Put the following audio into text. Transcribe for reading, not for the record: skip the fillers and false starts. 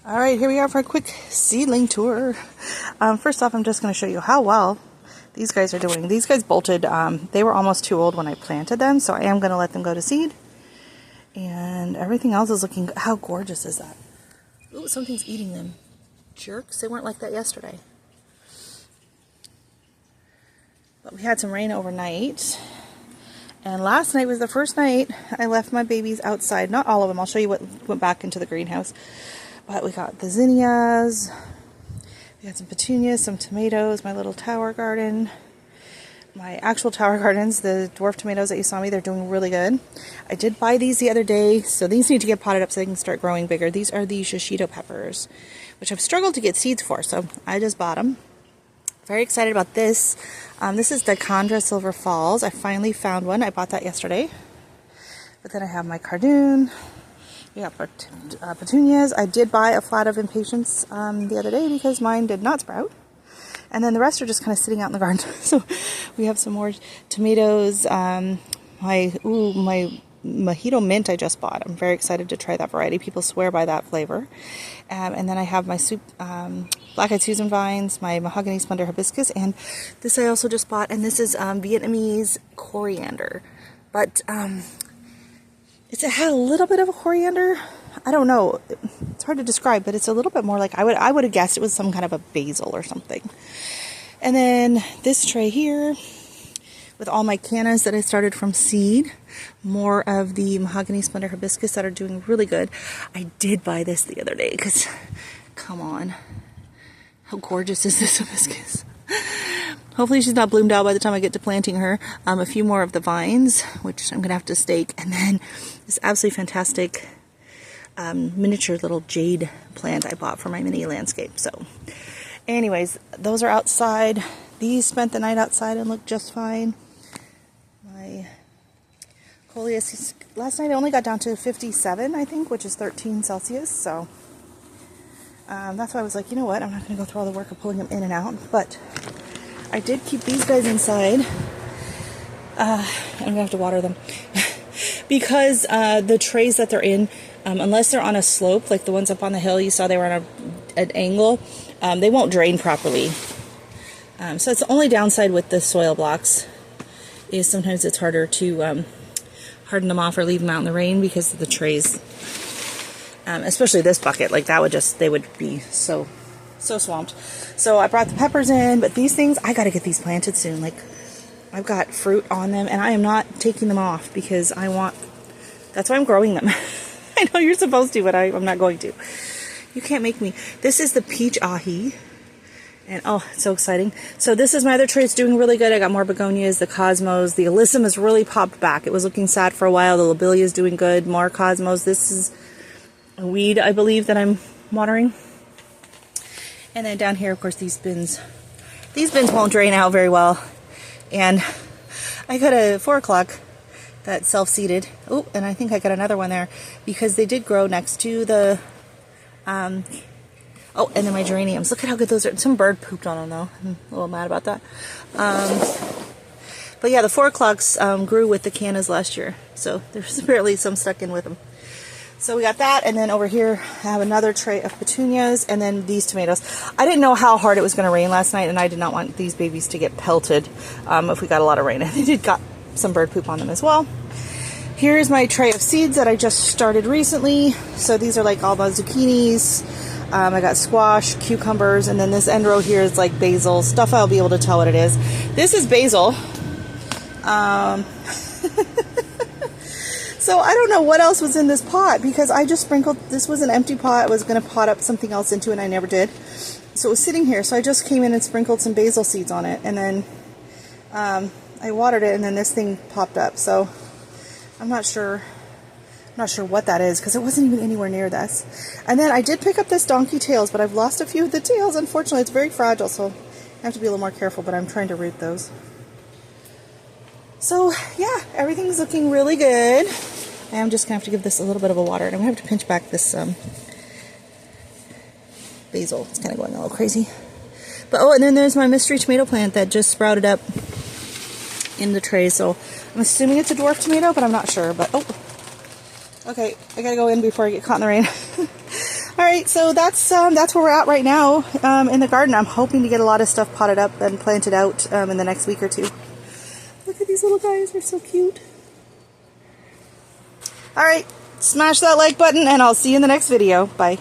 Alright, here we are for a quick seedling tour. First off, I'm just going to show you how well these guys are doing. These guys bolted. They were almost too old when I planted them, so I am going to let them go to seed. And everything else is looking... How gorgeous is that? Ooh, something's eating them. Jerks. They weren't like that yesterday. But we had some rain overnight. And last night was the first night I left my babies outside. Not all of them. I'll show you what went back into the greenhouse. But we got the zinnias, we got some petunias, some tomatoes, my little tower garden, my actual tower gardens, the dwarf tomatoes that you saw me, they're doing really good. I did buy these the other day, so these need to get potted up so they can start growing bigger. These are the shishito peppers, which I've struggled to get seeds for, so I just bought them. Very excited about this. This is Dicandra Silver Falls. I finally found one. I bought that yesterday. But then I have my cardoon. We got petunias. I did buy a flat of impatiens the other day because mine did not sprout. And then the rest are just kind of sitting out in the garden. So we have some more tomatoes. My mojito mint I just bought. I'm very excited to try that variety. People swear by that flavor. And then I have my black-eyed Susan vines, my mahogany splendor hibiscus, and this I also just bought. And this is Vietnamese coriander. But it had a little bit of a coriander. I don't know. It's hard to describe, but it's a little bit more like I would have guessed it was some kind of a basil or something. And then this tray here with all my cannas that I started from seed. More of the mahogany splendor hibiscus that are doing really good. I did buy this the other day because, come on. How gorgeous is this hibiscus? Hopefully she's not bloomed out by the time I get to planting her. A few more of the vines, which I'm going to have to stake. And then this absolutely fantastic miniature little jade plant I bought for my mini landscape. So anyways, those are outside. These spent the night outside and looked just fine. My coleus, last night I only got down to 57, I think, which is 13 Celsius. So that's why I was like, you know what, I'm not going to go through all the work of pulling them in and out. But I did keep these guys inside. I'm going to have to water them. Because the trays that they're in, unless they're on a slope, like the ones up on the hill, you saw they were on an angle, they won't drain properly. So it's the only downside with the soil blocks, is sometimes it's harder to harden them off or leave them out in the rain because of the trays. Especially this bucket, like that would just, they would be so swamped. So I brought the peppers in, but these things, I got to get these planted soon. Like, I've got fruit on them, and I am not taking them off because I want, that's why I'm growing them. I know you're supposed to, but I'm not going to. You can't make me. This is the peach ahi, and oh, it's so exciting. So this is my other tray. It's doing really good. I got more begonias, the cosmos. The alyssum has really popped back. It was looking sad for a while. The lobelia is doing good. More cosmos. This is a weed, I believe, that I'm watering. And then down here, of course, these bins won't drain out very well. And I got a 4 o'clock that's self-seeded. Oh, and I think I got another one there because they did grow next to the, oh, and then my geraniums. Look at how good those are. Some bird pooped on them, though. I'm a little mad about that. But yeah, the 4 o'clocks grew with the cannas last year. So there's apparently some stuck in with them. So we got that, and then over here I have another tray of petunias, and then these tomatoes. I didn't know how hard it was going to rain last night, and I did not want these babies to get pelted if we got a lot of rain. And they did got some bird poop on them as well. Here's my tray of seeds that I just started recently. So these are like all the zucchinis. I got squash, cucumbers, and then this end row here is like basil. Stuff I'll be able to tell what it is. This is basil. So I don't know what else was in this pot because I just sprinkled, this was an empty pot. I was going to pot up something else into it and I never did. So it was sitting here. So I just came in and sprinkled some basil seeds on it, and then I watered it, and then this thing popped up. So I'm not sure what that is because it wasn't even anywhere near this. And then I did pick up this donkey tails, but I've lost a few of the tails. Unfortunately, it's very fragile, so I have to be a little more careful, but I'm trying to root those. So yeah, everything's looking really good. I'm just going to have to give this a little bit of a water, and I'm going to have to pinch back this basil. It's kind of going a little crazy. But oh, and then there's my mystery tomato plant that just sprouted up in the tray. So I'm assuming it's a dwarf tomato, but I'm not sure. But oh, okay, I got to go in before I get caught in the rain. All right. right, so that's where we're at right now in the garden. I'm hoping to get a lot of stuff potted up and planted out in the next week or two. Look at these little guys, they're so cute. All right, smash that like button and I'll see you in the next video. Bye.